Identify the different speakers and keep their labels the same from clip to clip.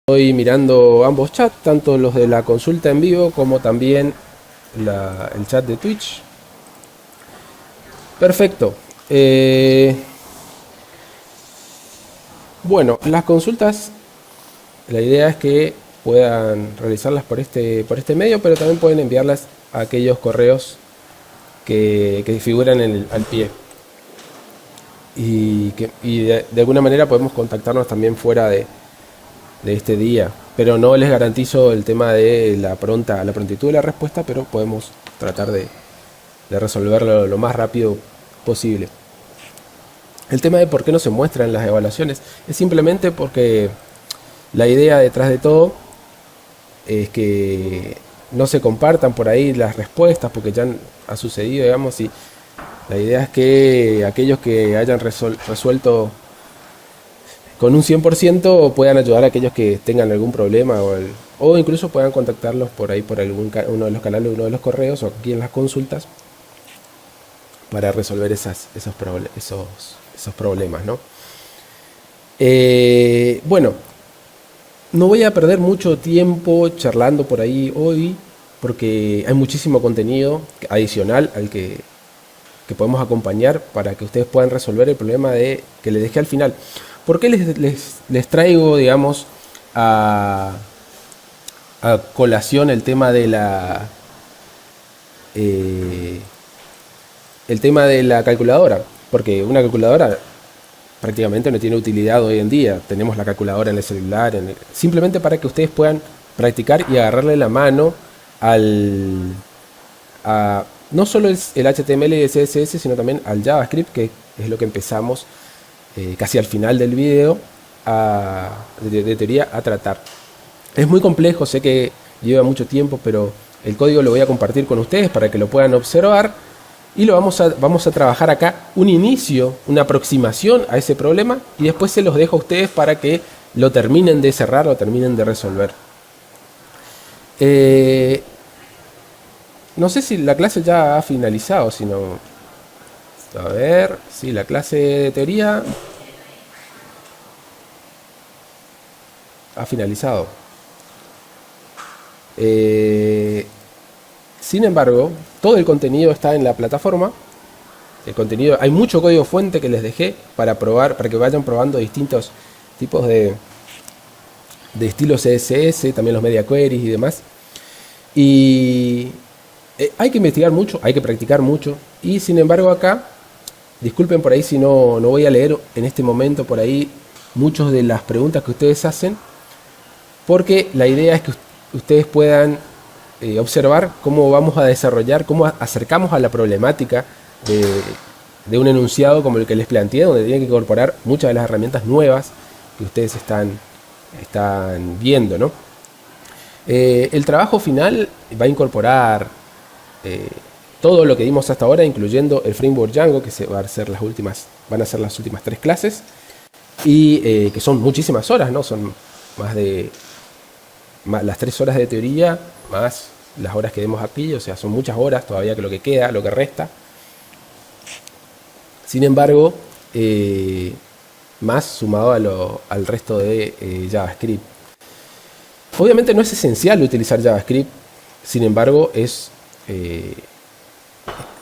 Speaker 1: Estoy mirando ambos chats, tanto los de la consulta en vivo como también el chat de Twitch. Perfecto. Bueno, las consultas, la idea es que puedan realizarlas por este medio, pero también pueden enviarlas a aquellos correos que figuran al pie. Y de alguna manera podemos contactarnos también fuera de este día, pero no les garantizo el tema de la prontitud de la respuesta, pero podemos tratar de resolverlo lo más rápido posible. El tema de por qué no se muestran las evaluaciones es simplemente porque la idea detrás de todo es que no se compartan por ahí las respuestas, porque ya ha sucedido, digamos, y la idea es que aquellos que hayan resuelto con un 100% puedan ayudar a aquellos que tengan algún problema o incluso puedan contactarlos por ahí por uno de los canales, uno de los correos o aquí en las consultas para resolver esos problemas, ¿no? Bueno, no voy a perder mucho tiempo charlando por ahí hoy porque hay muchísimo contenido adicional al que podemos acompañar para que ustedes puedan resolver el problema que les dejé al final. ¿Por qué les traigo, digamos, a colación el tema de la calculadora? Porque una calculadora prácticamente no tiene utilidad hoy en día. Tenemos la calculadora en el celular, simplemente para que ustedes puedan practicar y agarrarle la mano no solo el HTML y el CSS, sino también al JavaScript, que es lo que empezamos casi al final del video de teoría a tratar. Es muy complejo, sé que lleva mucho tiempo, pero el código lo voy a compartir con ustedes para que lo puedan observar y vamos a trabajar acá un inicio, una aproximación a ese problema y después se los dejo a ustedes para que lo terminen de cerrar, lo terminen de resolver. No sé si la clase ya ha finalizado, si no... A ver, sí, la clase de teoría ha finalizado. Sin embargo, todo el contenido está en la plataforma. Hay mucho código fuente que les dejé para probar, para que vayan probando distintos tipos de estilos CSS, también los media queries y demás. Y hay que investigar mucho, hay que practicar mucho. Y sin embargo acá, disculpen por ahí si no voy a leer en este momento por ahí muchas de las preguntas que ustedes hacen, porque la idea es que ustedes puedan observar cómo vamos a desarrollar, cómo acercamos a la problemática de un enunciado como el que les planteé, donde tienen que incorporar muchas de las herramientas nuevas que ustedes están viendo, ¿no? El trabajo final va a incorporar todo lo que dimos hasta ahora, incluyendo el framework Django, que van a ser las últimas 3 clases, y que son muchísimas horas, ¿no? Son las 3 horas de teoría, más las horas que demos aquí, o sea, son muchas horas todavía que lo que queda, lo que resta. Sin embargo, más sumado al resto de JavaScript. Obviamente no es esencial utilizar JavaScript, sin embargo,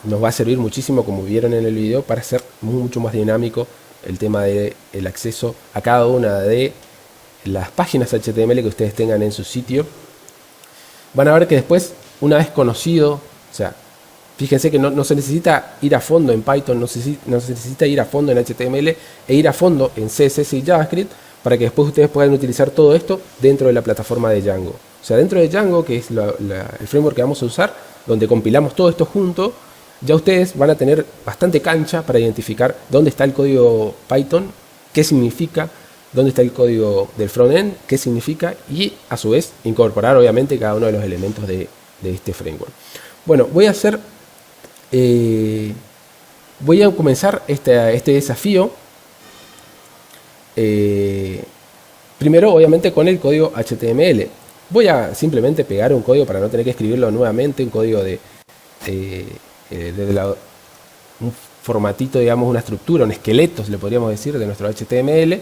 Speaker 1: nos va a servir muchísimo, como vieron en el video, para hacer mucho más dinámico el tema del acceso a cada una de las páginas HTML que ustedes tengan en su sitio. Van a ver que después, una vez conocido, o sea, fíjense que no se necesita ir a fondo en Python, no se necesita ir a fondo en HTML e ir a fondo en CSS y JavaScript para que después ustedes puedan utilizar todo esto dentro de la plataforma de Django. O sea, dentro de Django, que es el framework que vamos a usar, donde compilamos todo esto junto, ya ustedes van a tener bastante cancha para identificar dónde está el código Python, qué significa, dónde está el código del frontend, qué significa, y a su vez incorporar obviamente cada uno de los elementos de este framework. Bueno, voy a comenzar este desafío. Primero obviamente con el código HTML. Voy a simplemente pegar un código para no tener que escribirlo nuevamente, un código un formatito, digamos, una estructura, un esqueleto, le podríamos decir, de nuestro HTML.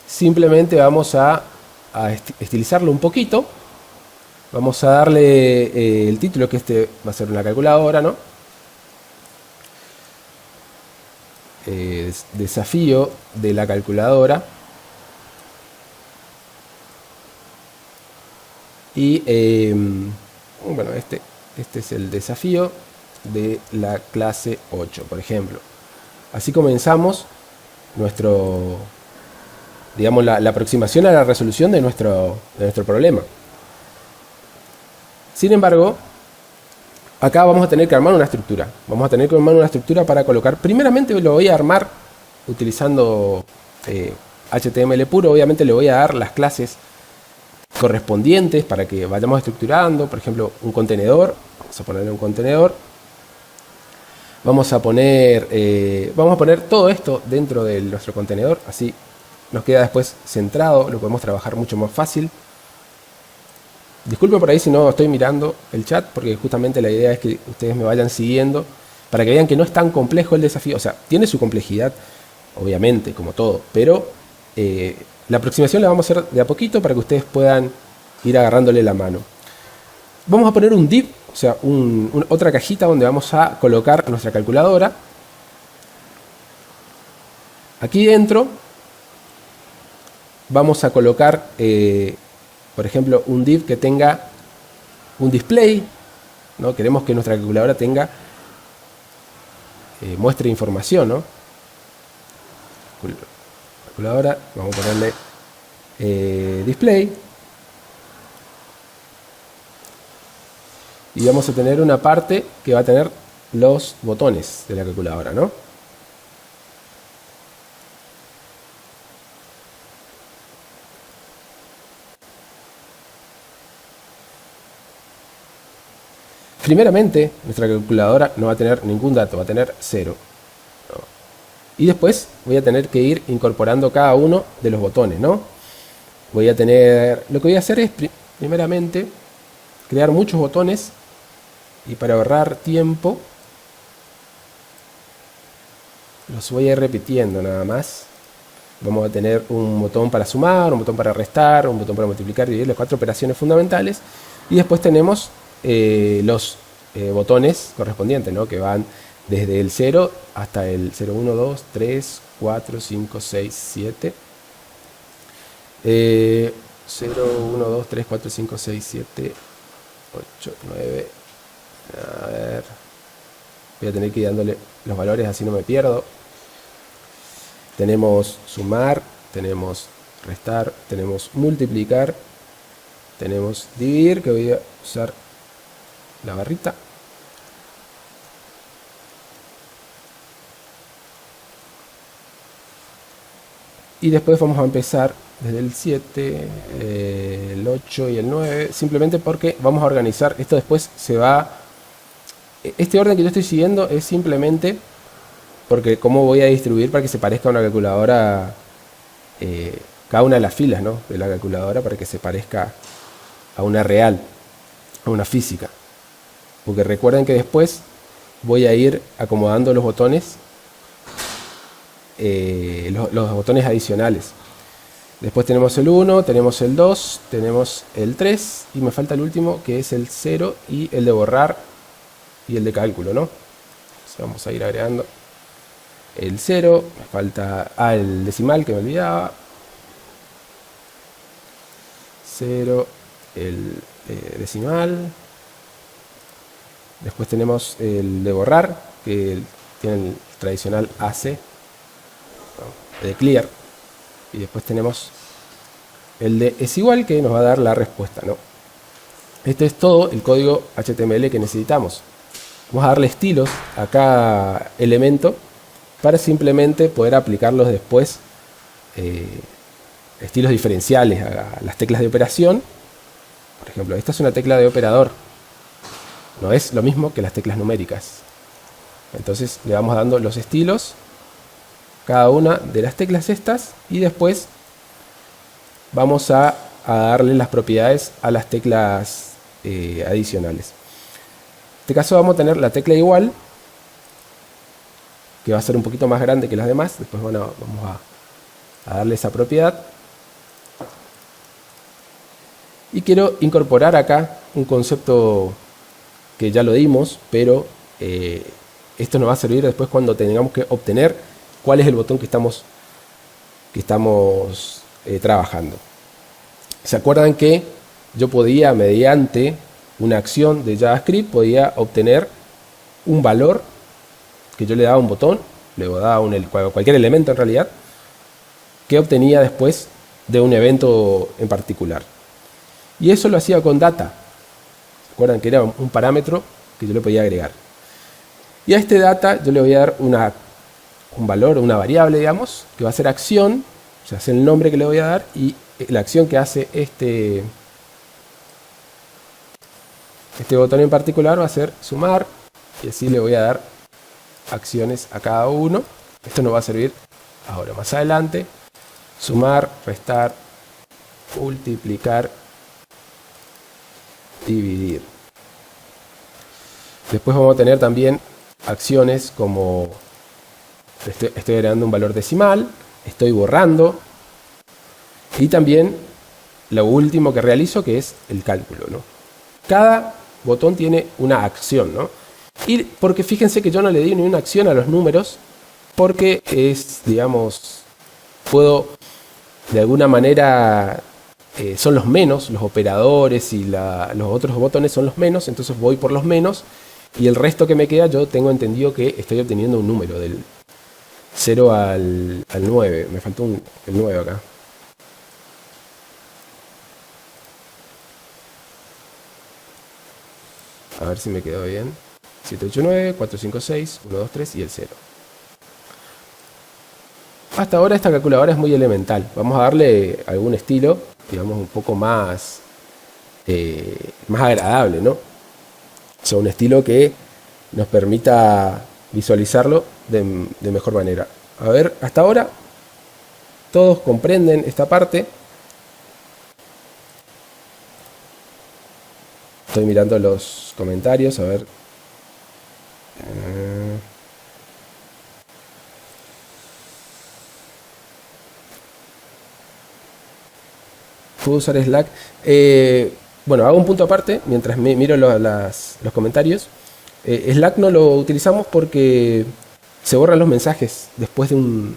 Speaker 1: Simplemente vamos a a estilizarlo un poquito. Vamos a darle el título, que este va a ser una calculadora, ¿no? Desafío de la calculadora. Y bueno, este es el desafío de la clase 8, por ejemplo. Así comenzamos nuestro, digamos, la aproximación a la resolución de nuestro problema. Sin embargo, acá vamos a tener que armar una estructura. Vamos a tener que armar una estructura para colocar. Primeramente lo voy a armar utilizando HTML puro. Obviamente le voy a dar las clases correspondientes para que vayamos estructurando. Por ejemplo, un contenedor. Vamos a ponerle un contenedor. Vamos a poner todo esto dentro de nuestro contenedor. Así nos queda después centrado. Lo podemos trabajar mucho más fácil. Disculpen por ahí si no estoy mirando el chat, porque justamente la idea es que ustedes me vayan siguiendo para que vean que no es tan complejo el desafío. O sea, tiene su complejidad, obviamente, como todo, pero la aproximación la vamos a hacer de a poquito para que ustedes puedan ir agarrándole la mano. Vamos a poner un div, o sea, otra cajita donde vamos a colocar nuestra calculadora. Aquí dentro vamos a colocar por ejemplo, un div que tenga un display, ¿no? Queremos que nuestra calculadora tenga, muestre información, ¿no? Calculadora, vamos a ponerle display. Y vamos a tener una parte que va a tener los botones de la calculadora, ¿no? Primeramente, nuestra calculadora no va a tener ningún dato, va a tener 0. ¿No? Y después voy a tener que ir incorporando cada uno de los botones, ¿no? Voy a tener... Lo que voy a hacer es, primeramente, crear muchos botones. Y para ahorrar tiempo, los voy a ir repitiendo nada más. Vamos a tener un botón para sumar, un botón para restar, un botón para multiplicar y dividir, las 4 operaciones fundamentales. Y después tenemos los botones correspondientes, ¿no? Que van desde el 0 hasta el 0, 1, 2, 3, 4, 5, 6, 7. 0, 1, 2, 3, 4, 5, 6, 7, 8, 9. A ver. Voy a tener que ir dándole los valores, así no me pierdo. Tenemos sumar, tenemos restar, tenemos multiplicar, tenemos dividir, que voy a usar la barrita. Y después vamos a empezar desde el 7, el 8 y el 9, simplemente porque vamos a organizar. Esto después se va... Este orden que yo estoy siguiendo es simplemente porque cómo voy a distribuir para que se parezca a una calculadora, cada una de las filas, ¿no? De la calculadora, para que se parezca a una real, a una física. Porque recuerden que después voy a ir acomodando los botones, los botones adicionales. Después tenemos el 1, tenemos el 2, tenemos el 3 y me falta el último, que es el 0 y el de borrar y el de cálculo, ¿no? Entonces vamos a ir agregando el 0, me falta el decimal que me olvidaba, 0, el decimal. Después tenemos el de borrar, que tiene el tradicional AC, ¿no? De clear. Y después tenemos el de es igual, que nos va a dar la respuesta, ¿no? Este es todo el código HTML que necesitamos. Vamos a darle estilos a cada elemento para simplemente poder aplicarlos después, estilos diferenciales a las teclas de operación. Por ejemplo, esta es una tecla de operador, no es lo mismo que las teclas numéricas. Entonces le vamos dando los estilos cada una de las teclas estas y después vamos a darle las propiedades a las teclas adicionales. En este caso vamos a tener la tecla igual, que va a ser un poquito más grande que las demás. Después vamos a darle esa propiedad. Y quiero incorporar acá un concepto que ya lo dimos, pero esto nos va a servir después cuando tengamos que obtener cuál es el botón que estamos trabajando. ¿Se acuerdan que yo podía, mediante una acción de JavaScript, podía obtener un valor que yo le daba a un botón, le daba cualquier elemento en realidad, que obtenía después de un evento en particular? Y eso lo hacía con data. ¿Se acuerdan que era un parámetro que yo le podía agregar? Y a este data yo le voy a dar un valor, una variable, digamos, que va a ser acción, o sea, es el nombre que le voy a dar, y la acción que hace este botón en particular va a ser sumar, y así le voy a dar acciones a cada uno. Esto nos va a servir ahora más adelante. Sumar, restar, multiplicar, dividir. Después vamos a tener también acciones como estoy agregando un valor decimal, estoy borrando, y también lo último que realizo, que es el cálculo, ¿no? Cada botón tiene una acción, ¿no? Y porque fíjense que yo no le di ni una acción a los números, porque es, digamos, puedo de alguna manera, son los menos, los operadores y los otros botones son los menos, entonces voy por los menos, y el resto que me queda yo tengo entendido que estoy obteniendo un número del 0 al 9. Me faltó el 9 acá. A ver si me quedó bien. 7, 8, 9, 4, 5, 6, 1, 2, 3 y el 0. Hasta ahora esta calculadora es muy elemental. Vamos a darle algún estilo, digamos, un poco más agradable, ¿no? O sea, un estilo que nos permita visualizarlo de mejor manera. A ver, hasta ahora todos comprenden esta parte. Estoy mirando los comentarios, a ver. ¿Puedo usar Slack? Bueno, hago un punto aparte mientras miro los comentarios. Slack no lo utilizamos porque se borran los mensajes después de un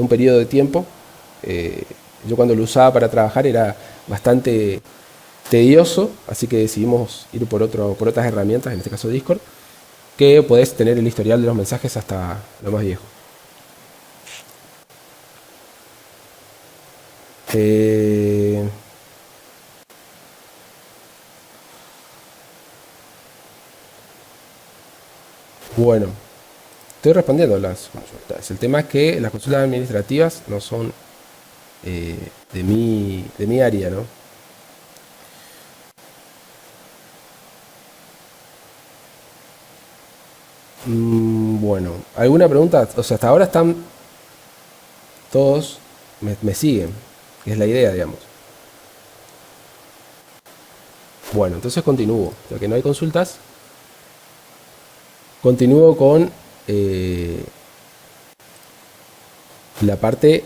Speaker 1: periodo de tiempo. Yo cuando lo usaba para trabajar era bastante tedioso, así que decidimos ir por otras herramientas, en este caso Discord, que podés tener el historial de los mensajes hasta lo más viejo. Bueno, estoy respondiendo las consultas. El tema es que las consultas administrativas no son de mi área, ¿no? Bueno, ¿alguna pregunta? O sea, hasta ahora están todos, me siguen, que es la idea, digamos. Bueno, entonces continúo, ya que no hay consultas. Continúo con la parte,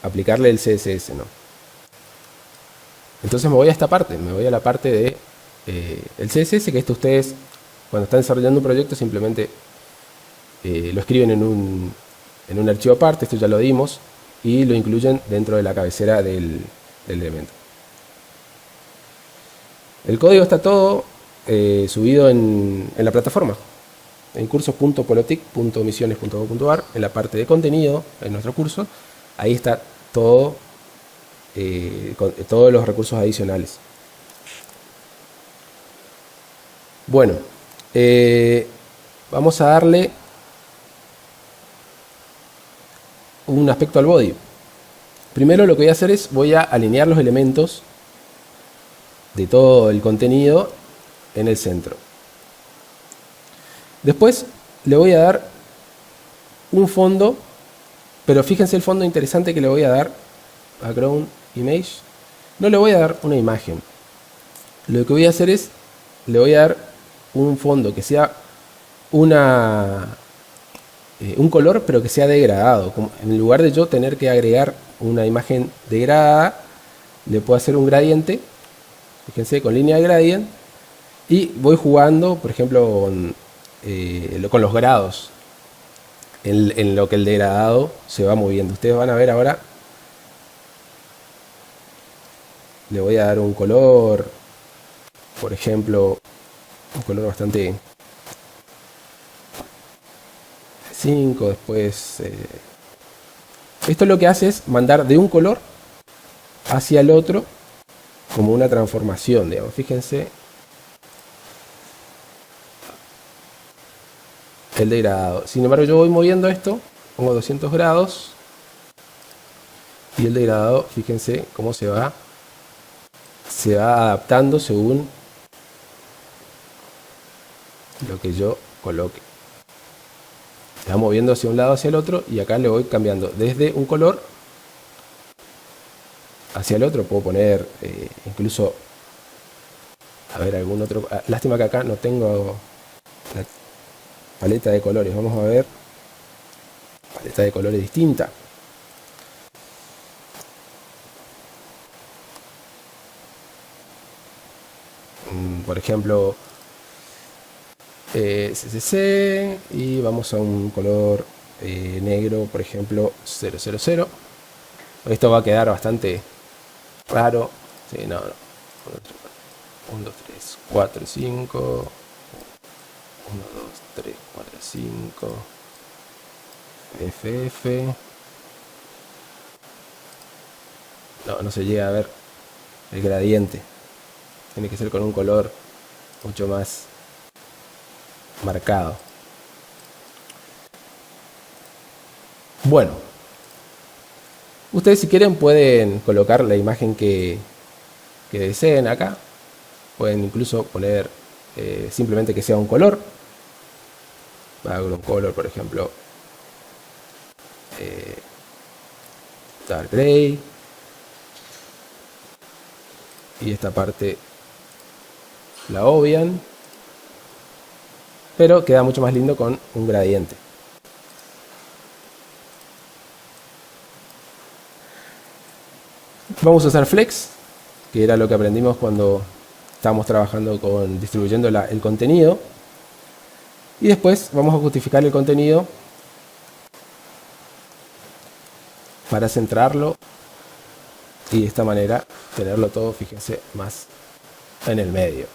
Speaker 1: aplicarle el CSS, ¿no? Entonces me voy a esta parte, me voy a la parte de el CSS, que esto ustedes, cuando están desarrollando un proyecto, simplemente lo escriben en un archivo aparte, esto ya lo dimos, y lo incluyen dentro de la cabecera del elemento. El código está todo subido en la plataforma, en cursos.polotic.misiones.gov.ar, en la parte de contenido, en nuestro curso. Ahí está todo, todos los recursos adicionales. Bueno, vamos a darle un aspecto al body. Primero lo que voy a hacer es, voy a alinear los elementos de todo el contenido en el centro. Después le voy a dar un fondo, pero fíjense el fondo interesante que le voy a dar, background image. No le voy a dar una imagen. Lo que voy a hacer es, le voy a dar un fondo que sea un color, pero que sea degradado. En lugar de yo tener que agregar una imagen degradada, le puedo hacer un gradiente Fíjense, con línea de gradient. Y voy jugando, por ejemplo, con los grados. En lo que el degradado se va moviendo. Ustedes van a ver ahora. Le voy a dar un color. Por ejemplo, un color bastante 5. Después esto lo que hace es mandar de un color hacia el otro como una transformación, digamos. Fíjense el degradado. Sin embargo, yo voy moviendo esto, pongo 200 grados y el degradado, fíjense cómo se va adaptando según lo que yo coloque. Se va moviendo hacia un lado, hacia el otro, y acá le voy cambiando desde un color hacia el otro. Puedo poner incluso, a ver, algún otro. Lástima que acá no tengo la paleta de colores. Vamos a ver, paleta de colores distinta. Por ejemplo, CCC, y vamos a un color negro, por ejemplo 000. Esto va a quedar bastante raro. Sí, no. 1, 2, 3, 4, 5. 1, 2, 3, 4, 5. FF. No se llega a ver el gradiente. Tiene que ser con un color mucho más marcado. Bueno, ustedes si quieren pueden colocar la imagen que deseen acá. Pueden incluso poner simplemente que sea un color. Background color, por ejemplo, dark gray. Y esta parte la obvian, pero queda mucho más lindo con un gradiente. Vamos a usar flex, que era lo que aprendimos cuando estábamos trabajando con distribuyendo el contenido, y después vamos a justificar el contenido para centrarlo y de esta manera tenerlo todo, fíjense, más en el medio.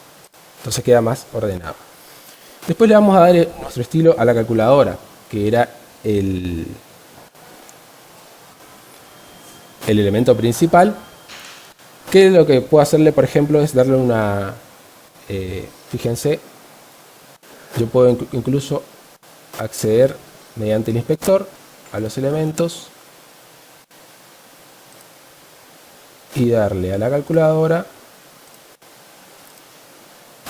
Speaker 1: Entonces queda más ordenado. Después le vamos a dar nuestro estilo a la calculadora, que era el elemento principal, que lo que puedo hacerle, por ejemplo, es darle una... fíjense, yo puedo incluso acceder mediante el inspector a los elementos y darle a la calculadora,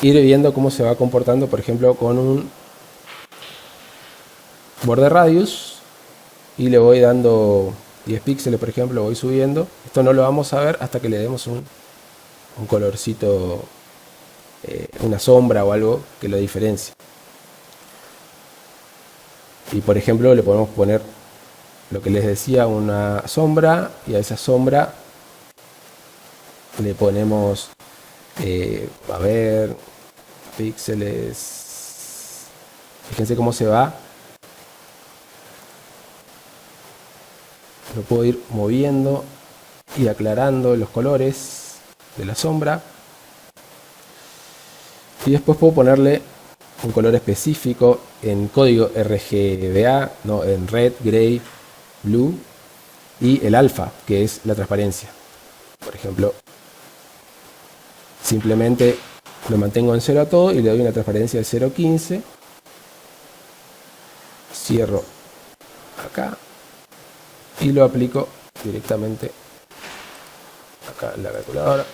Speaker 1: ir viendo cómo se va comportando, por ejemplo, con un border radius, y le voy dando 10 píxeles, por ejemplo, voy subiendo. Esto no lo vamos a ver hasta que le demos un colorcito, una sombra o algo que lo diferencie. Y por ejemplo le podemos poner lo que les decía, una sombra, y a esa sombra le ponemos a ver, píxeles. Fíjense cómo se va. Lo puedo ir moviendo y aclarando los colores de la sombra. Y después puedo ponerle un color específico en código RGBA, ¿no? En red, gray, blue, y el alfa, que es la transparencia. Por ejemplo, simplemente lo mantengo en 0 a todo y le doy una transparencia de 0.15. Cierro acá y lo aplico directamente acá en la calculadora.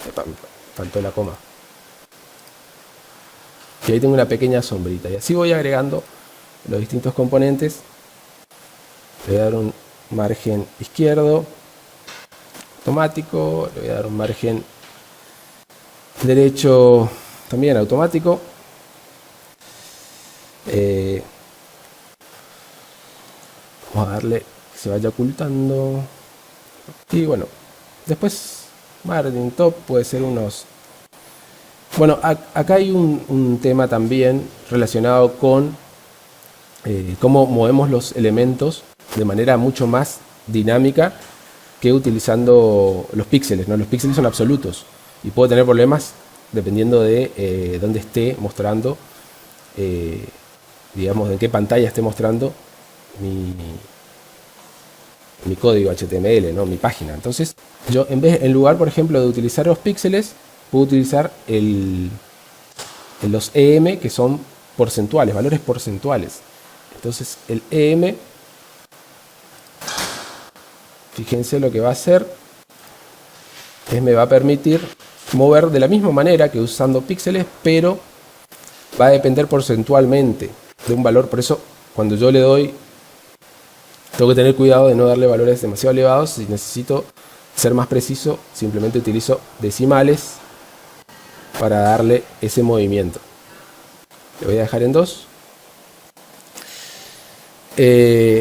Speaker 1: Epa, me faltó la coma. Y ahí tengo una pequeña sombrita. Y así voy agregando los distintos componentes. Le voy a dar un margen izquierdo automático. Le voy a dar un margen derecho también automático. Vamos a darle que se vaya ocultando. Y bueno, después margin top puede ser unos... Bueno, acá hay un tema también relacionado con cómo movemos los elementos de manera mucho más dinámica que utilizando los píxeles, ¿no? Los píxeles son absolutos y puedo tener problemas dependiendo de dónde esté mostrando, digamos, en qué pantalla esté mostrando mi código HTML, ¿no? Mi página. Entonces, yo en lugar, por ejemplo, de utilizar los píxeles, puedo utilizar los EM, que son porcentuales, valores porcentuales. Entonces, el EM, fíjense lo que va a hacer, es me va a permitir mover de la misma manera que usando píxeles, pero va a depender porcentualmente de un valor. Por eso, cuando yo le doy, tengo que tener cuidado de no darle valores demasiado elevados. Si necesito ser más preciso, simplemente utilizo decimales para darle ese movimiento. Le voy a dejar en 2.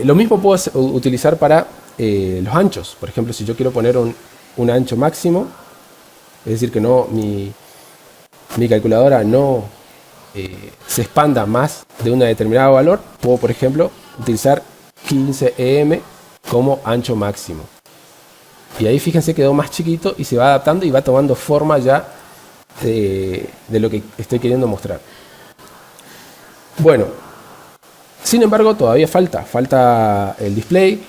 Speaker 1: Lo mismo puedo utilizar para los anchos. Por ejemplo, si yo quiero poner un ancho máximo, es decir, que no mi calculadora no se expanda más de un determinado valor, puedo, por ejemplo, utilizar 15 EM como ancho máximo. Y ahí fíjense quedó más chiquito y se va adaptando y va tomando forma ya de lo que estoy queriendo mostrar. Bueno, sin embargo todavía falta el display.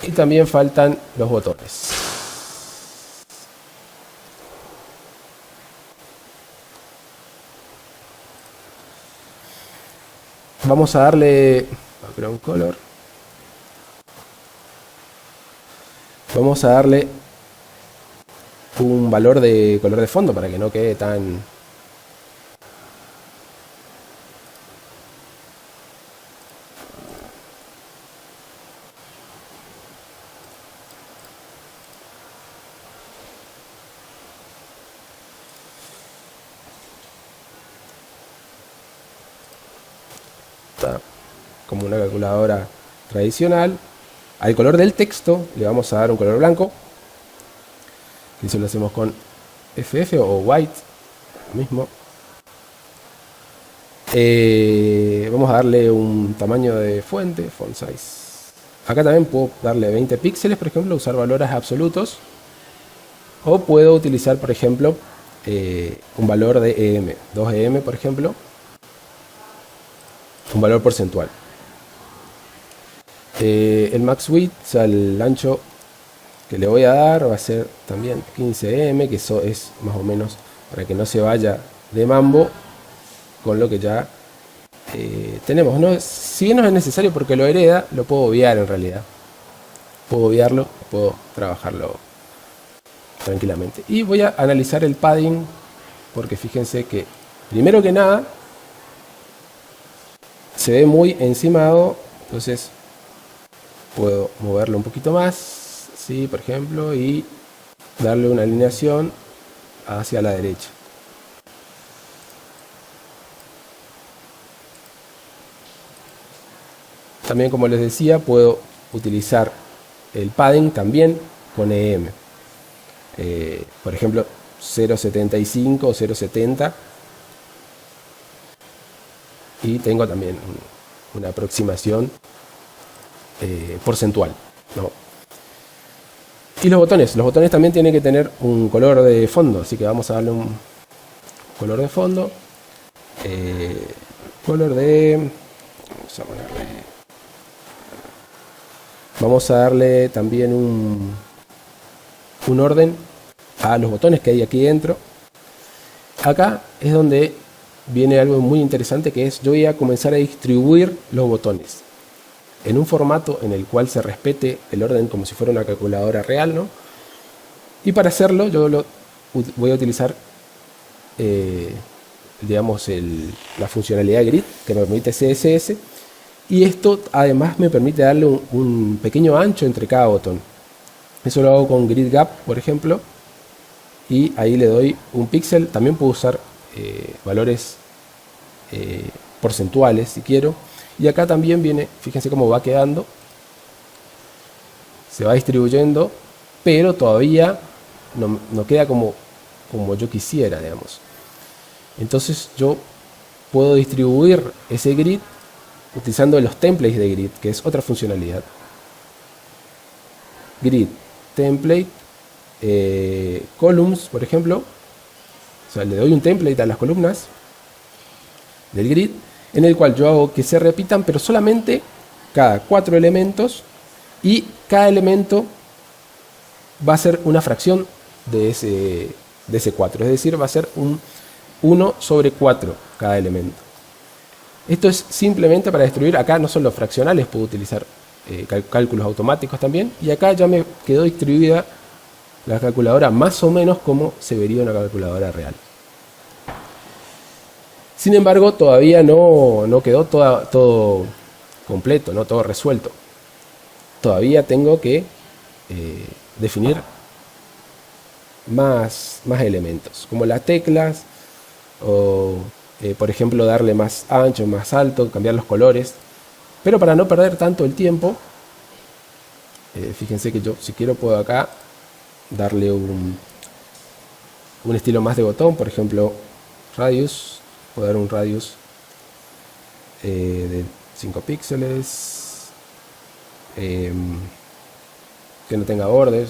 Speaker 1: Y también faltan los botones. Vamos a darle background color. Vamos a darle un valor de color de fondo para que no quede tan... como una calculadora tradicional. Al color del texto le vamos a dar un color blanco. Eso lo hacemos con FF o white, lo mismo. Vamos a darle un tamaño de fuente, font size. Acá también puedo darle 20 píxeles, por ejemplo, usar valores absolutos. O puedo utilizar, por ejemplo, un valor de EM, 2 EM, por ejemplo. Un valor porcentual. El max width, o sea, el ancho que le voy a dar va a ser también 15 EM, que eso es más o menos para que no se vaya de mambo con lo que ya tenemos, ¿no? Si no es necesario porque lo hereda, lo puedo obviar en realidad. Puedo obviarlo, puedo trabajarlo tranquilamente. Y voy a analizar el padding, porque fíjense que, primero que nada, se ve muy encimado, entonces puedo moverlo un poquito más, ¿sí? Por ejemplo, y darle una alineación hacia la derecha. También, como les decía, puedo utilizar el padding también con EM. Por ejemplo, 0.75 o 0.70. Y tengo también una aproximación porcentual, ¿no? Y los botones también tienen que tener un color de fondo, así que vamos a darle un color de fondo, vamos a darle también un orden a los botones que hay aquí dentro. Acá es donde viene algo muy interesante, que es yo voy a comenzar a distribuir los botones en un formato en el cual se respete el orden como si fuera una calculadora real, ¿no? Y para hacerlo yo voy a utilizar digamos la funcionalidad grid que me permite CSS, y esto además me permite darle un pequeño ancho entre cada botón. Eso lo hago con grid gap, por ejemplo, y ahí le doy un píxel. También puedo usar valores porcentuales si quiero, Y acá también viene, fíjense cómo va quedando, se va distribuyendo, pero todavía no queda como yo quisiera, digamos. Entonces yo puedo distribuir ese grid utilizando los templates de grid, que es otra funcionalidad. Grid, template, columns, por ejemplo. O sea, le doy un template a las columnas del grid, en el cual yo hago que se repitan, pero solamente cada 4 elementos, y cada elemento va a ser una fracción de ese 4, es decir, va a ser un 1 sobre 4 cada elemento. Esto es simplemente para distribuir. Acá no son los fraccionales, puedo utilizar cálculos automáticos también, y acá ya me quedó distribuida la calculadora más o menos como se vería una calculadora real. Sin embargo, todavía no quedó todo completo, no todo resuelto. Todavía tengo que definir más elementos, como las teclas, o por ejemplo darle más ancho, más alto, cambiar los colores. Pero para no perder tanto el tiempo, fíjense que yo, si quiero, puedo acá darle un estilo más de botón, por ejemplo radius. Puedo dar un radius de 5 píxeles, que no tenga border.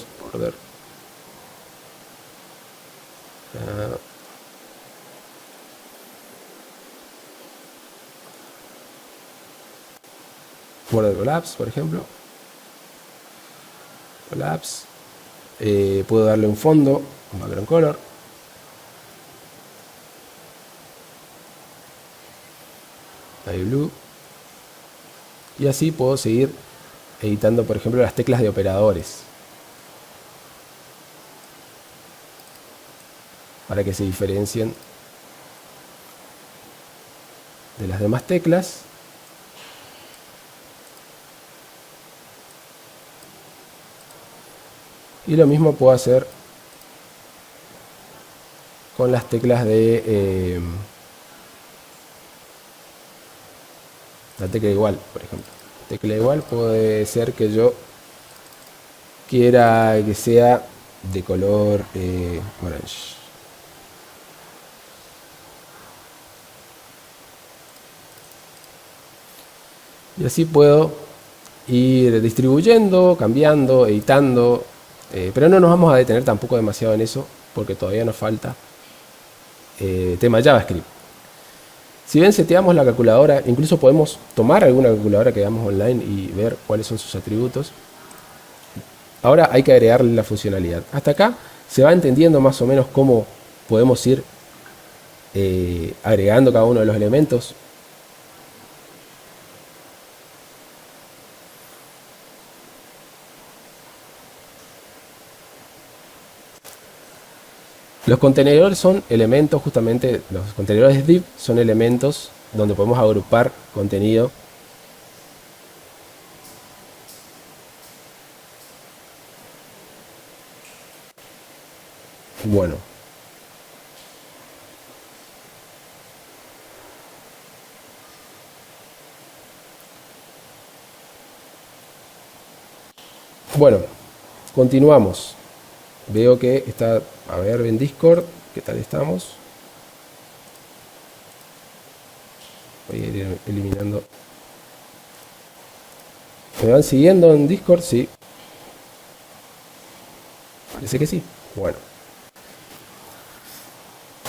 Speaker 1: Border collapse, por ejemplo. Collapse. Puedo darle un fondo, un background color. Navy blue. Y así puedo seguir editando, por ejemplo, las teclas de operadores, para que se diferencien de las demás teclas. Y lo mismo puedo hacer con las teclas de la tecla igual, por ejemplo. Tecla igual puede ser que yo quiera que sea de color orange. Y así puedo ir distribuyendo, cambiando, editando, pero no nos vamos a detener tampoco demasiado en eso, porque todavía nos falta tema JavaScript. Si bien seteamos la calculadora, incluso podemos tomar alguna calculadora que veamos online y ver cuáles son sus atributos. Ahora hay que agregarle la funcionalidad. Hasta acá se va entendiendo más o menos cómo podemos ir agregando cada uno de los elementos. Los contenedores son elementos, justamente los contenedores div son elementos donde podemos agrupar contenido. Bueno. Bueno, continuamos. Veo que está, a ver en Discord, ¿qué tal estamos? Voy a ir eliminando. ¿Me van siguiendo en Discord? Sí. Parece que sí. Bueno.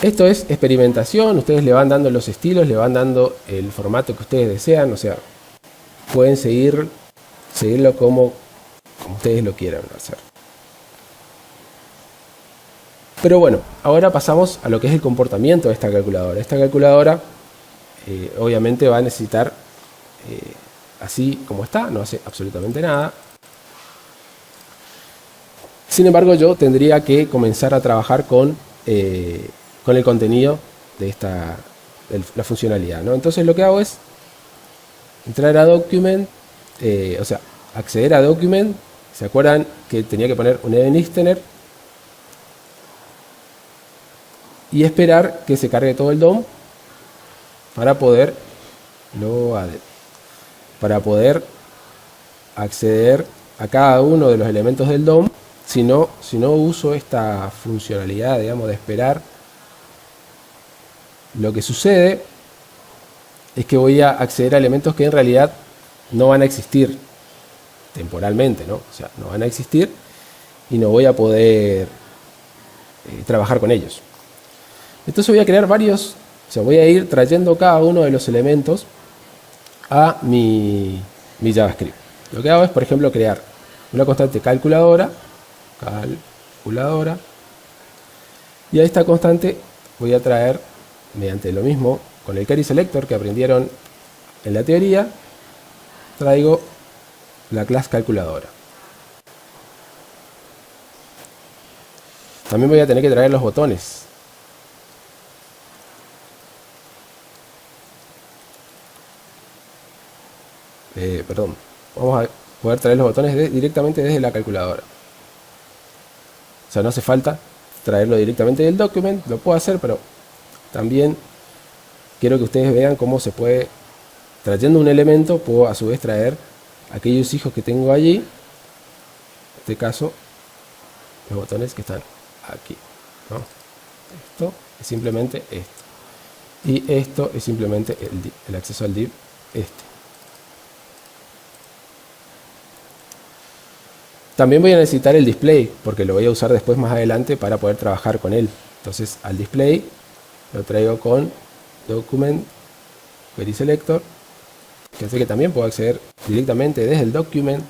Speaker 1: Esto es experimentación, ustedes le van dando los estilos, le van dando el formato que ustedes desean, o sea, pueden seguirlo como ustedes lo quieran hacer. Pero bueno, ahora pasamos a lo que es el comportamiento de esta calculadora. Esta calculadora obviamente va a necesitar, así como está, no hace absolutamente nada. Sin embargo, yo tendría que comenzar a trabajar con el contenido de la funcionalidad, ¿no? Entonces lo que hago es entrar a Document, o sea, acceder a Document. ¿Se acuerdan que tenía que poner un event listener? Y esperar que se cargue todo el DOM para poder lo add. para poder acceder a cada uno de los elementos del DOM si no uso esta funcionalidad, digamos, de esperar. Lo que sucede es que voy a acceder a elementos que en realidad no van a existir temporalmente, ¿no? O sea, no van a existir y no voy a poder trabajar con ellos. Entonces voy a crear varios, o sea, voy a ir trayendo cada uno de los elementos a mi JavaScript. Lo que hago es, por ejemplo, crear una constante calculadora, y a esta constante voy a traer, mediante lo mismo, con el query selector que aprendieron en la teoría, traigo la clase calculadora. También voy a tener que traer los botones. Perdón, vamos a poder traer los botones directamente desde la calculadora. O sea, no hace falta traerlo directamente del document, lo puedo hacer, pero también quiero que ustedes vean cómo se puede, trayendo un elemento, puedo a su vez traer aquellos hijos que tengo allí. En este caso, los botones que están aquí, ¿no? Esto es simplemente esto. Y esto es simplemente el acceso al div este. También voy a necesitar el display, porque lo voy a usar después más adelante para poder trabajar con él. Entonces al display lo traigo con document query selector, que hace que también puedo acceder directamente desde el document.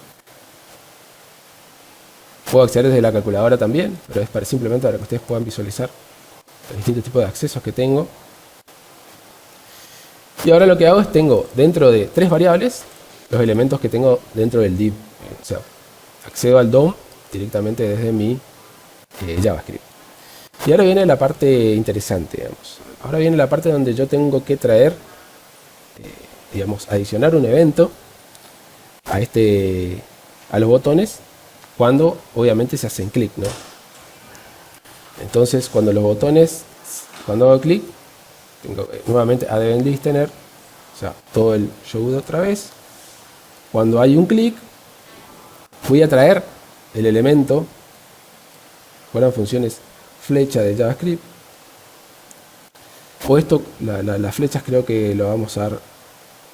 Speaker 1: Puedo acceder desde la calculadora también, pero es simplemente para que ustedes puedan visualizar los distintos tipos de accesos que tengo. Y ahora lo que hago es tengo dentro de 3 variables los elementos que tengo dentro del div. O sea, accedo al DOM directamente desde mi JavaScript. Y ahora viene la parte interesante, digamos. Ahora viene la parte donde yo tengo que traer, digamos, adicionar un evento a los botones cuando obviamente se hacen clic, ¿no? Entonces cuando los botones, cuando hago clic, tengo nuevamente add event listener, o sea, todo el show de otra vez. Cuando hay un clic, voy a traer el elemento con las funciones flecha de JavaScript. O esto, las flechas creo que lo vamos a dar.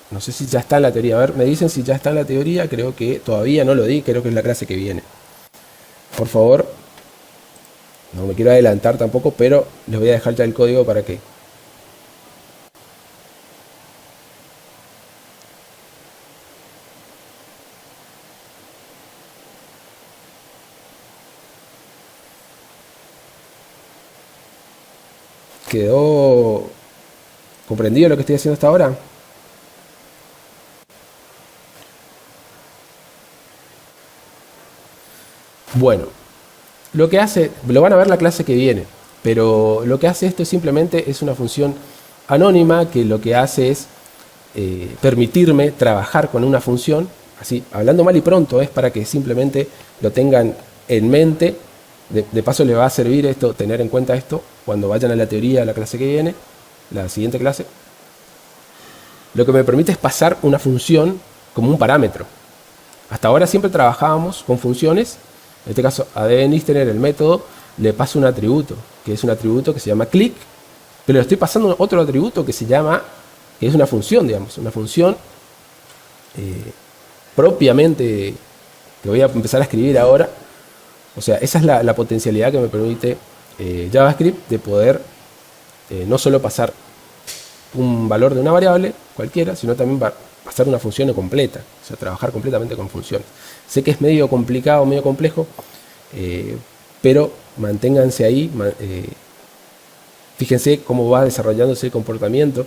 Speaker 1: No sé si ya está en la teoría. A ver, me dicen si ya está en la teoría. Creo que todavía no lo di. Creo que es la clase que viene. Por favor, no me quiero adelantar tampoco, pero les voy a dejar ya el código para que ¿quedó comprendido lo que estoy haciendo hasta ahora? Bueno, lo que hace, lo van a ver la clase que viene, pero lo que hace esto simplemente es una función anónima que lo que hace es permitirme trabajar con una función, así, hablando mal y pronto, es para que simplemente lo tengan en mente. De paso le va a servir esto, tener en cuenta esto, cuando vayan a la teoría de la clase que viene, la siguiente clase. Lo que me permite es pasar una función como un parámetro. Hasta ahora siempre trabajábamos con funciones. En este caso, a dnlistener, el método, le paso un atributo, que es un atributo que se llama click, pero le estoy pasando otro atributo que se llama, que es una función, digamos, una función propiamente que voy a empezar a escribir ahora. O sea, esa es la potencialidad que me permite JavaScript de poder no solo pasar un valor de una variable cualquiera, sino también pasar una función completa, o sea, trabajar completamente con funciones. Sé que es medio complicado, medio complejo, pero manténganse ahí, fíjense cómo va desarrollándose el comportamiento.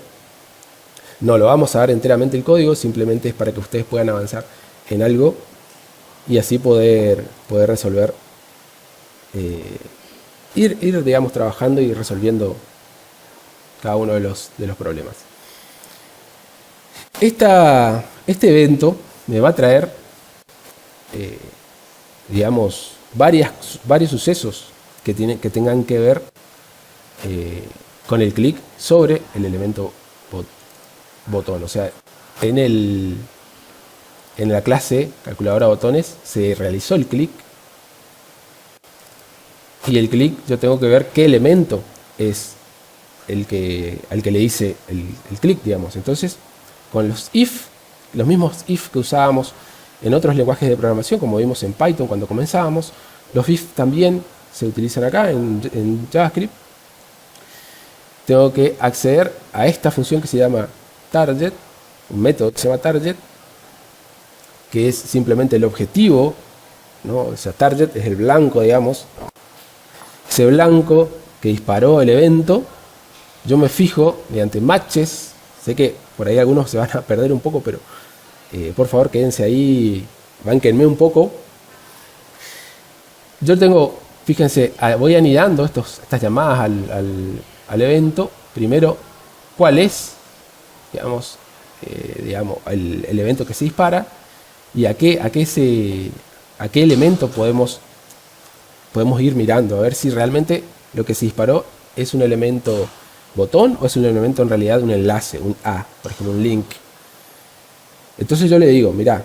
Speaker 1: No lo vamos a dar enteramente el código, simplemente es para que ustedes puedan avanzar en algo y así poder resolver, ir digamos trabajando y resolviendo cada uno de los problemas. Este evento me va a traer, digamos, varios sucesos que tengan que ver con el clic sobre el elemento botón. O sea, en el en la clase calculadora botones se realizó el clic, y el clic yo tengo que ver qué elemento es al que le hice el clic, digamos. Entonces, con los if, los mismos if que usábamos en otros lenguajes de programación, como vimos en Python cuando comenzábamos, los if también se utilizan acá en JavaScript. Tengo que acceder a esta función que se llama target, un método que se llama target, que es simplemente el objetivo, ¿no? O sea, target es el blanco, digamos, ese blanco que disparó el evento. Yo me fijo mediante matches. Sé que por ahí algunos se van a perder un poco, pero por favor quédense ahí, bánquenme un poco. Yo tengo, fíjense, voy anidando estas llamadas al evento. Primero, cuál es, digamos, el evento que se dispara, y a qué elemento podemos ir mirando, a ver si realmente lo que se disparó es un elemento botón o es un elemento en realidad un enlace, un A, por ejemplo, un link. Entonces yo le digo, mirá,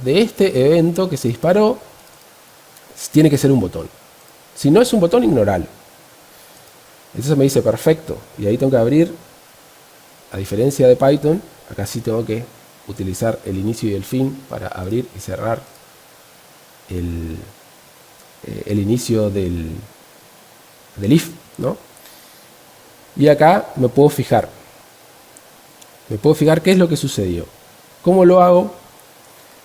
Speaker 1: de este evento que se disparó, tiene que ser un botón. Si no es un botón, ignoralo. Entonces me dice, perfecto. Y ahí tengo que abrir, a diferencia de Python, acá sí tengo que utilizar el inicio y el fin para abrir y cerrar el inicio del if, ¿no? Y acá me puedo fijar. Qué es lo que sucedió. ¿Cómo lo hago?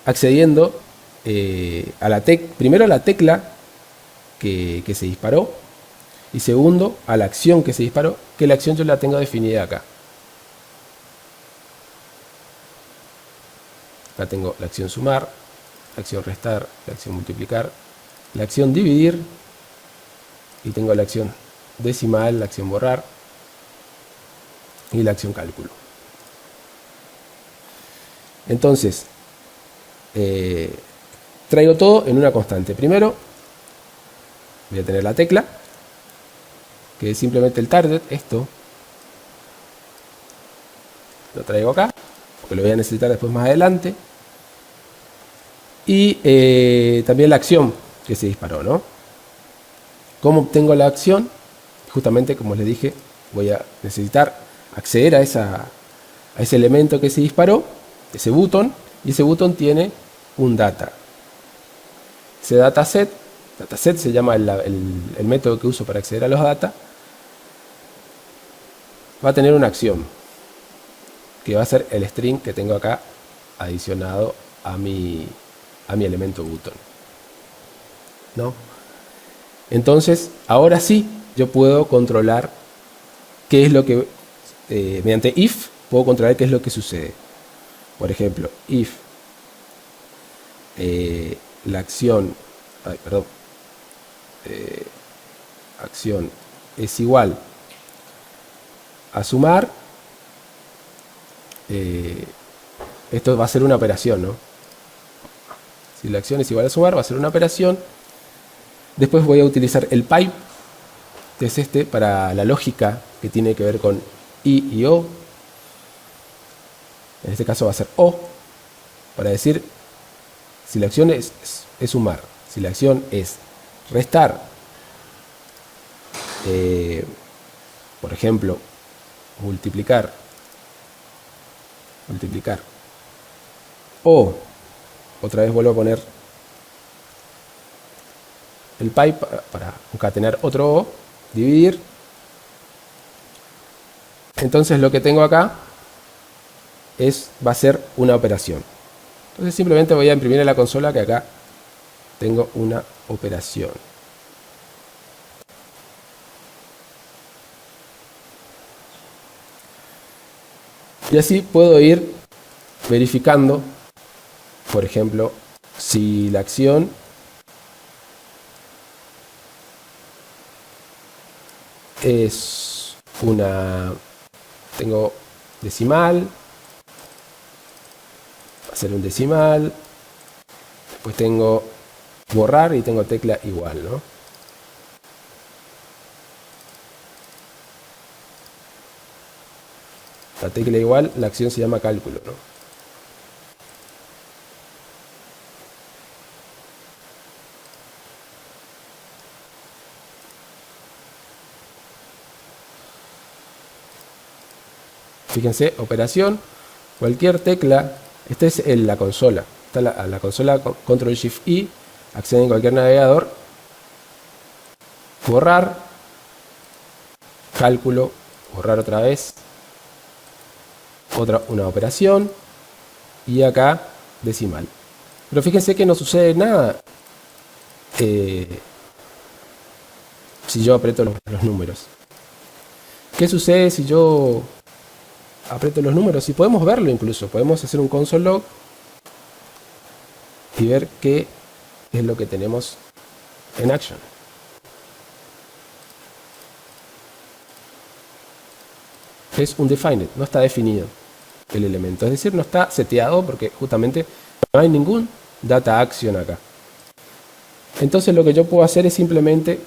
Speaker 1: Accediendo primero a la tecla que se disparó, y segundo a la acción que se disparó, que la acción yo la tengo definida acá. Acá tengo la acción sumar, la acción restar, la acción multiplicar, la acción dividir, y tengo la acción decimal, la acción borrar y la acción cálculo. Entonces, traigo todo en una constante. Primero voy a tener la tecla, que es simplemente el target, esto lo traigo acá, porque lo voy a necesitar después más adelante. Y también la acción que se disparó, ¿no? ¿Cómo obtengo la acción? Justamente, como les dije, voy a necesitar acceder a ese elemento que se disparó, ese botón, y ese botón tiene un data. Ese dataset se llama el método que uso para acceder a los data, va a tener una acción, que va a ser el string que tengo acá adicionado a mi elemento button, ¿no? Entonces, ahora sí, yo puedo controlar qué es lo que, mediante if, puedo controlar qué es lo que sucede. Por ejemplo, if la acción, acción es igual a sumar, esto va a ser una operación, ¿no? Si la acción es igual a sumar, va a ser una operación. Después voy a utilizar el pipe, que es este, para la lógica que tiene que ver con I y O. En este caso va a ser O, para decir si la acción es sumar, si la acción es restar, por ejemplo, multiplicar, o otra vez vuelvo a poner el pipe para concatenar otro O, dividir. Entonces lo que tengo acá va a ser una operación. Entonces simplemente voy a imprimir en la consola que acá tengo una operación. Y así puedo ir verificando, por ejemplo, si la acción es tengo decimal, va a ser un decimal, después tengo borrar y tengo tecla igual, ¿no? La tecla igual, la acción se llama cálculo, ¿no? Fíjense, operación, cualquier tecla, esta es la consola. Está la consola Control Shift I, accede en cualquier navegador, borrar, cálculo, borrar otra vez, una operación y acá decimal. Pero fíjense que no sucede nada si yo aprieto los números. ¿Qué sucede si yo aprieto los números? Y podemos verlo incluso, podemos hacer un console log y ver qué es lo que tenemos en action. Es undefined, no está definido el elemento, es decir, no está seteado porque justamente no hay ningún data action acá. Entonces lo que yo puedo hacer es simplemente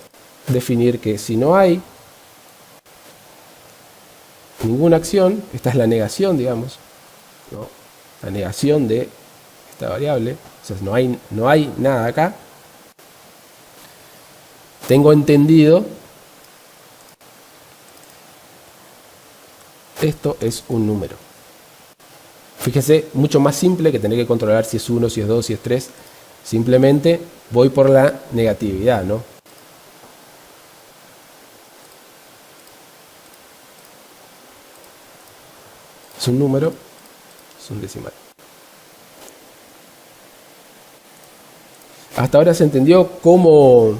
Speaker 1: definir que si no hay ninguna acción, esta es la negación, digamos, ¿no? La negación de esta variable, o sea, no hay nada acá. Tengo entendido, esto es un número. Fíjese, mucho más simple que tener que controlar si es 1, si es 2, si es 3. Simplemente voy por la negatividad, ¿no? Es un número, es un decimal. Hasta ahora se entendió cómo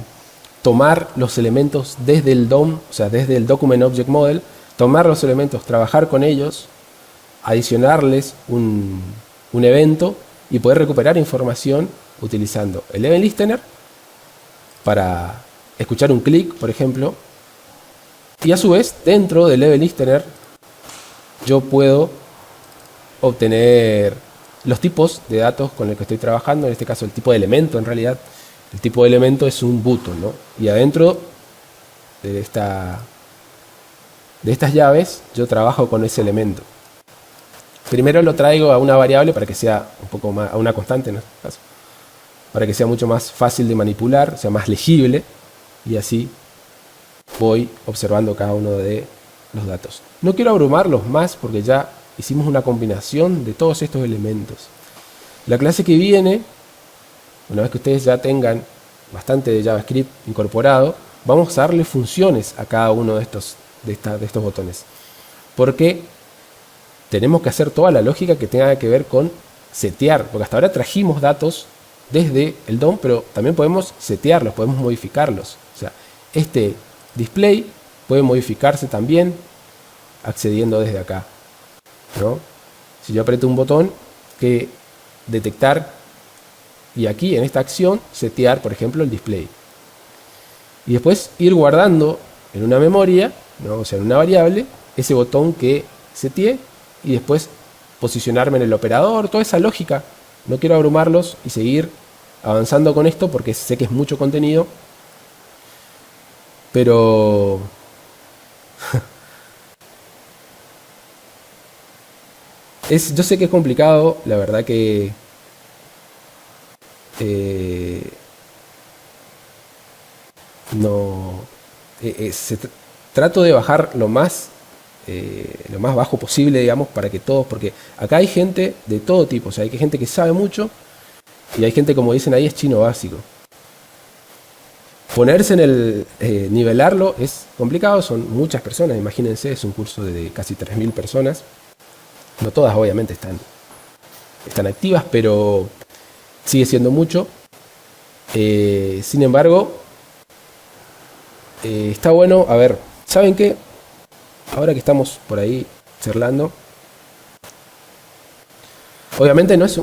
Speaker 1: tomar los elementos desde el DOM, o sea, desde el Document Object Model, tomar los elementos, trabajar con ellos, adicionarles un evento y poder recuperar información utilizando el Event Listener para escuchar un clic, por ejemplo, y a su vez dentro del Event Listener yo puedo obtener los tipos de datos con el que estoy trabajando, en este caso el tipo de elemento en realidad. El tipo de elemento es un button, ¿no? Y adentro de estas llaves yo trabajo con ese elemento. Primero lo traigo a una variable para que sea un poco más, a una constante en este caso, para que sea mucho más fácil de manipular, sea más legible, y así voy observando cada uno de los datos. No quiero abrumarlos más porque ya hicimos una combinación de todos estos elementos. La clase que viene, una vez que ustedes ya tengan bastante de JavaScript incorporado, vamos a darle funciones a cada uno de estos botones. Porque tenemos que hacer toda la lógica que tenga que ver con setear, porque hasta ahora trajimos datos desde el DOM, pero también podemos setearlos, podemos modificarlos. O sea, este display puede modificarse también accediendo desde acá, ¿no? Si yo aprieto un botón, que detectar, y aquí en esta acción setear, por ejemplo, el display. Y después ir guardando en una memoria, ¿no? O sea, en una variable, ese botón que seteé, y después posicionarme en el operador, toda esa lógica. No quiero abrumarlos y seguir avanzando con esto porque sé que es mucho contenido, pero yo sé que es complicado, la verdad que trato de bajar lo más bajo posible, digamos, para que todos, porque acá hay gente de todo tipo, o sea, hay gente que sabe mucho y hay gente, como dicen ahí, es chino básico. Ponerse en nivelarlo es complicado, son muchas personas, imagínense, es un curso de casi 3000 personas. No todas obviamente están activas, pero sigue siendo mucho. Sin embargo, está bueno. A ver, ¿saben qué? Ahora que estamos por ahí charlando, obviamente no es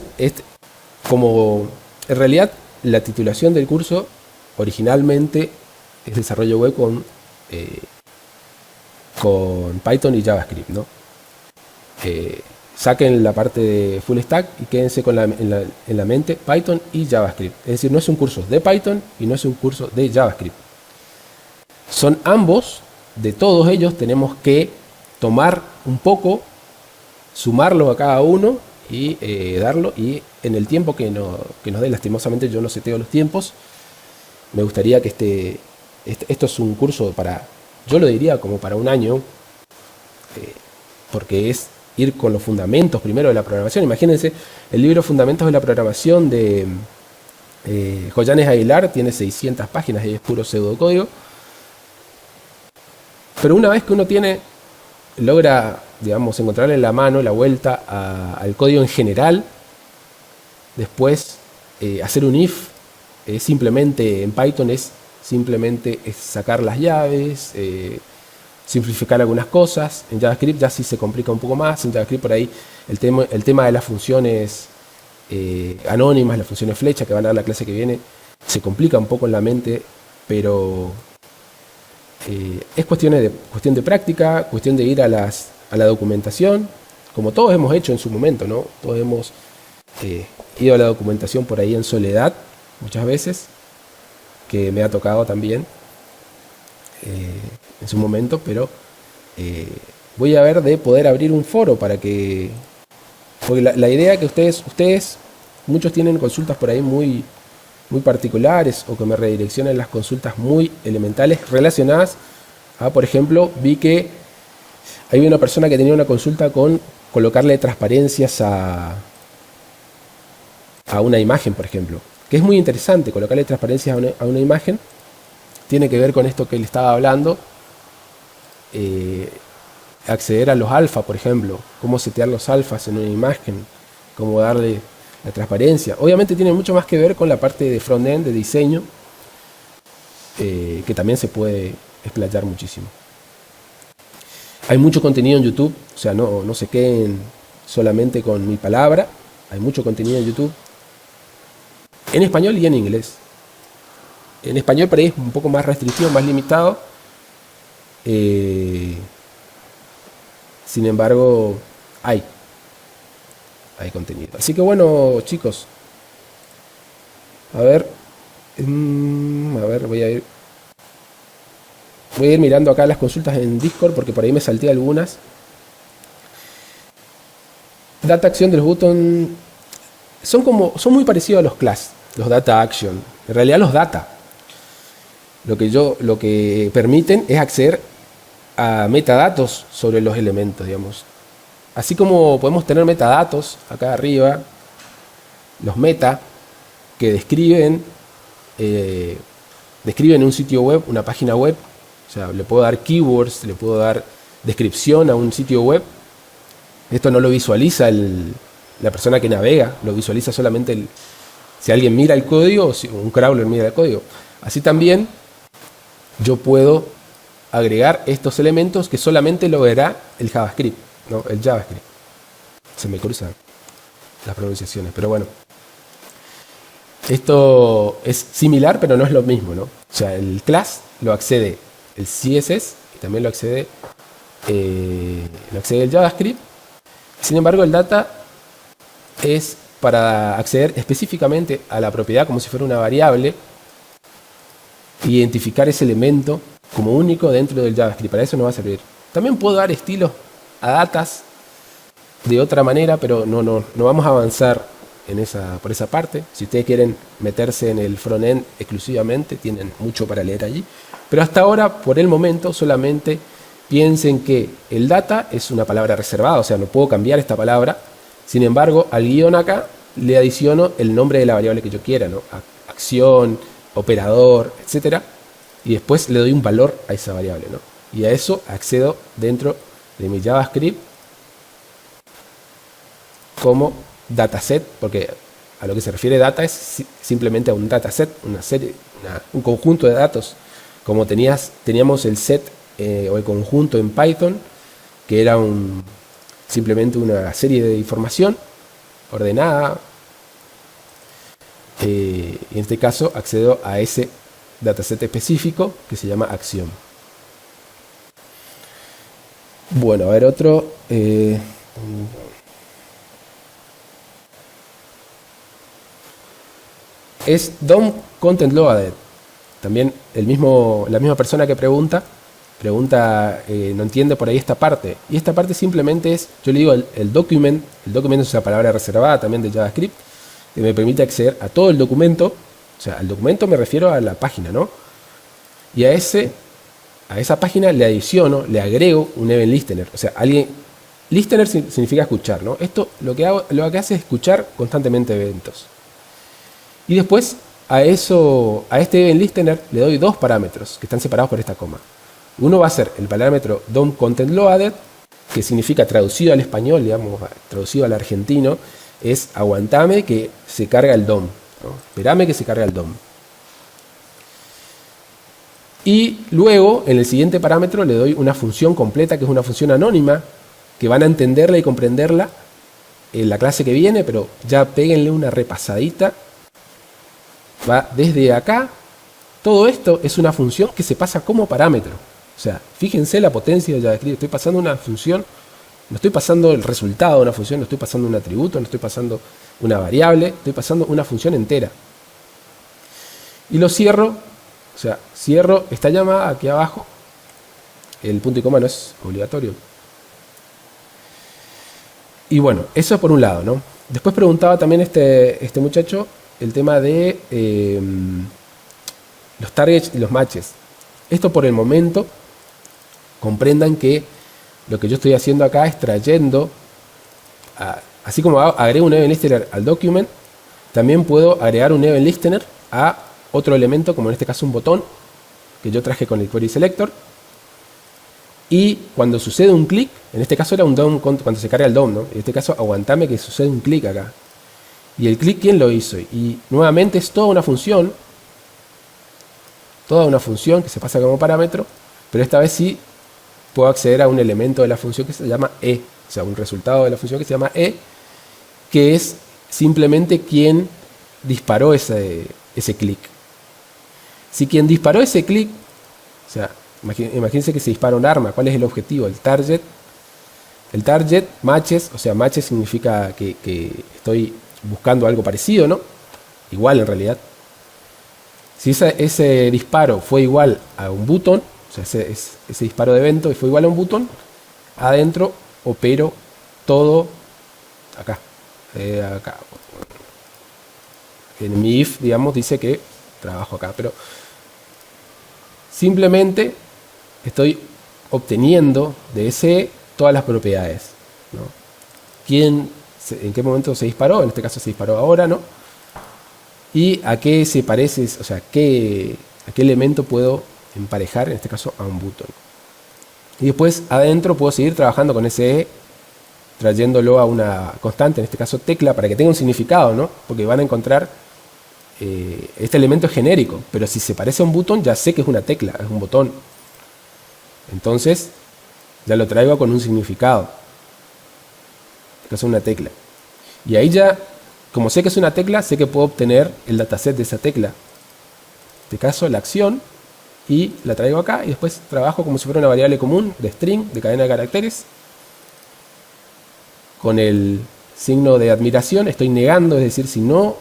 Speaker 1: como en realidad la titulación del curso originalmente es desarrollo web con Python y JavaScript, ¿no? Saquen la parte de full stack y quédense en la mente Python y JavaScript. Es decir, no es un curso de Python y no es un curso de JavaScript. Son ambos, de todos ellos tenemos que tomar un poco, sumarlo a cada uno y darlo. Y en el tiempo que nos dé, lastimosamente yo no seteo los tiempos, me gustaría que esto es un curso yo lo diría como para un año, porque es ir con los fundamentos primero de la programación. Imagínense, el libro Fundamentos de la Programación de Joyanes Aguilar tiene 600 páginas y es puro pseudocódigo. Pero una vez que uno logra, digamos, encontrarle la mano, la vuelta al código en general, después hacer un if, simplemente en Python es sacar las llaves, simplificar algunas cosas. En JavaScript ya sí se complica un poco más. En JavaScript por ahí el tema de las funciones anónimas, las funciones flecha que van a dar la clase que viene, se complica un poco en la mente, pero es cuestión de práctica, cuestión de ir a la documentación, como todos hemos hecho en su momento, ¿no? Todos hemos ido a la documentación por ahí en soledad, muchas veces, que me ha tocado también en su momento, pero voy a ver de poder abrir un foro para que... Porque la idea que ustedes, muchos tienen consultas por ahí muy particulares, o que me redireccionen las consultas muy elementales relacionadas a, por ejemplo, vi que hay una persona que tenía una consulta con colocarle transparencias a una imagen, por ejemplo, que es muy interesante colocarle transparencias a una imagen. Tiene que ver con esto que le estaba hablando, acceder a los alfa, por ejemplo, cómo setear los alfas en una imagen, cómo darle la transparencia. Obviamente tiene mucho más que ver con la parte de frontend, de diseño, que también se puede explayar muchísimo. Hay mucho contenido en YouTube, o sea, no se queden solamente con mi palabra. Hay mucho contenido en YouTube, en español y en inglés. En español por ahí es un poco más restrictivo, más limitado. Sin embargo, hay contenido. Así que bueno, chicos. A ver, voy a ir mirando acá las consultas en Discord porque por ahí me salté algunas. Data action de los buttons son muy parecidos a los class, los data action. En realidad los data lo que permiten es acceder a metadatos sobre los elementos, digamos. Así como podemos tener metadatos acá arriba, los meta, que describen un sitio web, una página web. O sea, le puedo dar keywords, le puedo dar descripción a un sitio web. Esto no lo visualiza la persona que navega, lo visualiza solamente si alguien mira el código o si un crawler mira el código. Así también yo puedo agregar estos elementos que solamente lo verá el JavaScript, ¿no? El JavaScript. Se me cruzan las pronunciaciones, pero bueno. Esto es similar, pero no es lo mismo, ¿no? O sea, el class lo accede el CSS y también lo accede el JavaScript. Sin embargo, el data es para acceder específicamente a la propiedad como si fuera una variable, identificar ese elemento como único dentro del JavaScript. Para eso no va a servir. También puedo dar estilos a datas de otra manera, pero no vamos a avanzar por esa parte. Si ustedes quieren meterse en el frontend exclusivamente, tienen mucho para leer allí. Pero hasta ahora, por el momento, solamente piensen que el data es una palabra reservada, o sea, no puedo cambiar esta palabra. Sin embargo, al guión acá le adiciono el nombre de la variable que yo quiera, ¿no? Acción, operador, etcétera, y después le doy un valor a esa variable, ¿no? Y a eso accedo dentro de mi JavaScript como dataset, porque a lo que se refiere data es simplemente a un dataset, un conjunto de datos, como teníamos el set o el conjunto en Python, que era simplemente una serie de información ordenada. En este caso accedo a ese dataset específico que se llama acción. Bueno, a ver otro. Es DOM Content Loaded. También la misma persona que pregunta, no entiende por ahí esta parte. Y esta parte simplemente es, yo le digo el document. El document es una palabra reservada también de JavaScript, que me permite acceder a todo el documento. O sea, al documento me refiero a la página, ¿no? Y a esa página le adiciono, le agrego un event listener. O sea, alguien Listener significa escuchar, ¿no? Esto lo que hace es escuchar constantemente eventos. Y después a este event listener le doy dos parámetros que están separados por esta coma. Uno va a ser el parámetro DOM content loaded, que significa traducido al español, digamos, traducido al argentino, es aguantame que se carga el DOM, ¿no? Esperame que se carga el DOM. Y luego, en el siguiente parámetro, le doy una función completa, que es una función anónima, que van a entenderla y comprenderla en la clase que viene, pero ya péguenle una repasadita. Va desde acá. Todo esto es una función que se pasa como parámetro. O sea, fíjense la potencia de JavaScript. Estoy pasando una función, no estoy pasando el resultado de una función, no estoy pasando un atributo, no estoy pasando una variable, estoy pasando una función entera. Y lo cierro, o sea, cierro esta llamada aquí abajo. El punto y coma no es obligatorio. Y bueno, eso es por un lado, ¿no? Después preguntaba también este muchacho el tema de los targets y los matches. Esto por el momento, comprendan que lo que yo estoy haciendo acá es trayendo, así como agrego un event listener al document, también puedo agregar un event listener a otro elemento, como en este caso un botón, que yo traje con el query selector. Y cuando sucede un clic, en este caso era un DOM cuando se carga el DOM, ¿no? En este caso aguantame que sucede un clic acá. Y el clic, ¿quién lo hizo? Y nuevamente es toda una función que se pasa como parámetro, pero esta vez sí puedo acceder a un elemento de la función que se llama E, o sea, un resultado de la función que se llama E, que es simplemente quien disparó ese clic. Si quien disparó ese clic, o sea, imagínense que se dispara un arma, ¿cuál es el objetivo? El target, matches, o sea, matches significa que estoy buscando algo parecido, ¿no? Igual en realidad. Si ese disparo fue igual a un botón, o sea, ese disparo de evento fue igual a un botón, adentro opero todo acá. Acá. En mi if, digamos, dice que trabajo acá, pero simplemente estoy obteniendo de ese todas las propiedades, ¿no? En qué momento se disparó, en este caso se disparó ahora, ¿no? Y a qué se parece, o sea, a qué elemento puedo emparejar, en este caso a un botón. Y después adentro puedo seguir trabajando con ese E, trayéndolo a una constante, en este caso tecla, para que tenga un significado, ¿no? Porque van a encontrar, este elemento es genérico, pero si se parece a un botón ya sé que es una tecla, es un botón. Entonces ya lo traigo con un significado. En este caso una tecla. Y ahí ya, como sé que es una tecla, sé que puedo obtener el dataset de esa tecla. En este caso la acción, y la traigo acá y después trabajo como si fuera una variable común de string, de cadena de caracteres. Con el signo de admiración estoy negando, es decir, si no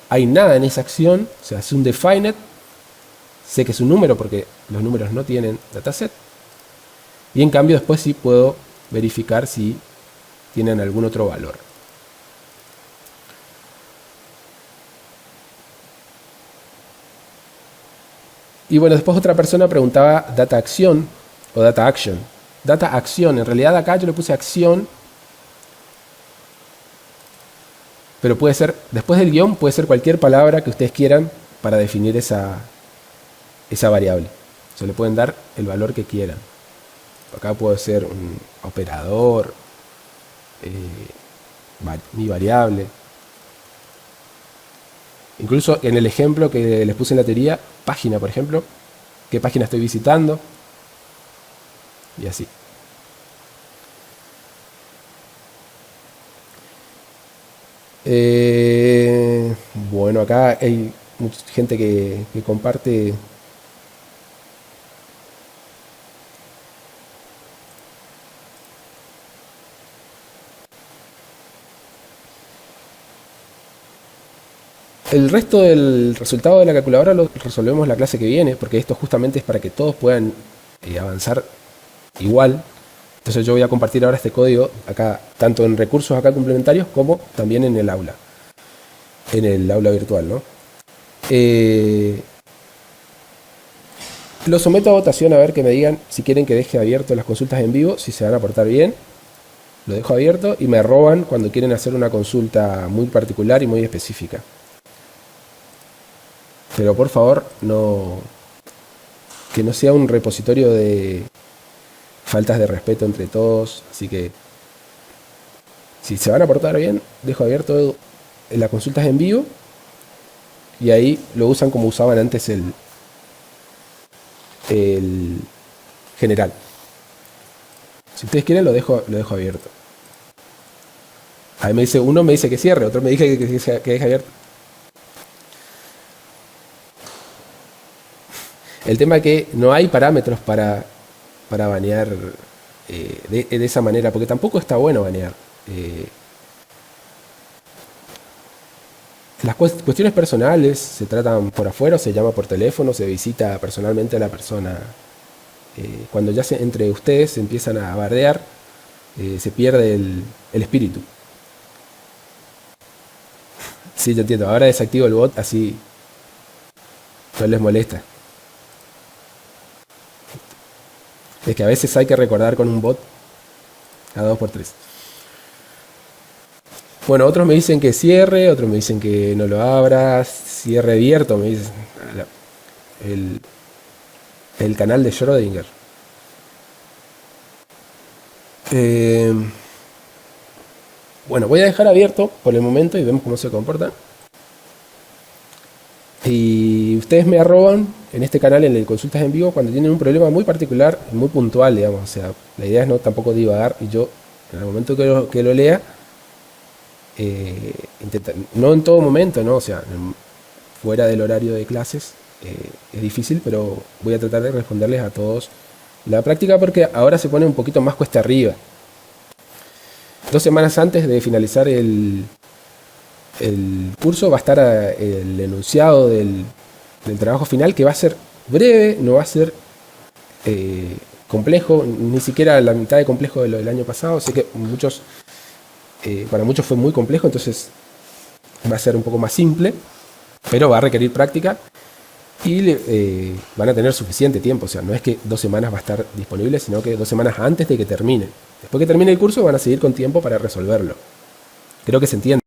Speaker 1: hay nada en esa acción, o sea, es un defined, sé que es un número porque los números no tienen dataset. Y en cambio después sí puedo verificar si tienen algún otro valor. Y bueno, después otra persona preguntaba data acción o data action. Data acción, en realidad acá yo le puse acción, pero puede ser, después del guión, puede ser cualquier palabra que ustedes quieran para definir esa variable. Se le pueden dar el valor que quieran. Acá puede ser un operador, mi variable. Incluso en el ejemplo que les puse en la teoría, página, por ejemplo, qué página estoy visitando, y así. Bueno, acá hay mucha gente que comparte. El resto del resultado de la calculadora lo resolvemos en la clase que viene, porque esto justamente es para que todos puedan avanzar igual. Entonces yo voy a compartir ahora este código acá, tanto en recursos acá complementarios como también en el aula virtual, ¿no? Lo someto a votación a ver que me digan si quieren que deje abierto las consultas en vivo, si se van a portar bien. lo dejo abierto y me roban cuando quieren hacer una consulta muy particular y muy específica. Pero por favor, no, que no sea un repositorio de faltas de respeto entre todos. Así que si se van a portar bien, dejo abierto las consultas en vivo y ahí lo usan como usaban antes el general. Si ustedes quieren lo dejo abierto. Ahí me dice, uno me dice que cierre, otro me dice que deje abierto. El tema es que no hay parámetros para banear de esa manera, porque tampoco está bueno banear. Las cuestiones personales se tratan por afuera, se llama por teléfono, se visita personalmente a la persona. Cuando ya entre ustedes se empiezan a bardear, se pierde el espíritu. Sí, yo entiendo. Ahora desactivo el bot, así no les molesta. Es que a veces hay que recordar con un bot a 2x3. Bueno, otros me dicen que cierre, otros me dicen que no lo abra, cierre abierto, me dicen el canal de Schrödinger. Bueno, voy a dejar abierto por el momento y vemos cómo se comporta. Y ustedes me arroban en este canal, en el consultas en vivo, cuando tienen un problema muy particular, muy puntual, digamos. O sea, la idea es no tampoco divagar y yo, en el momento que lo lea, no en todo momento, ¿no? O sea, fuera del horario de clases es difícil, pero voy a tratar de responderles a todos la práctica porque ahora se pone un poquito más cuesta arriba. 2 semanas antes de finalizar el curso va a estar el enunciado del trabajo final, que va a ser breve, no va a ser complejo, ni siquiera la mitad de complejo de lo del año pasado. Sé que para muchos fue muy complejo, entonces va a ser un poco más simple, pero va a requerir práctica y van a tener suficiente tiempo. O sea, no es que 2 semanas va a estar disponible, sino que 2 semanas antes de que termine. Después que termine el curso van a seguir con tiempo para resolverlo. Creo que se entiende.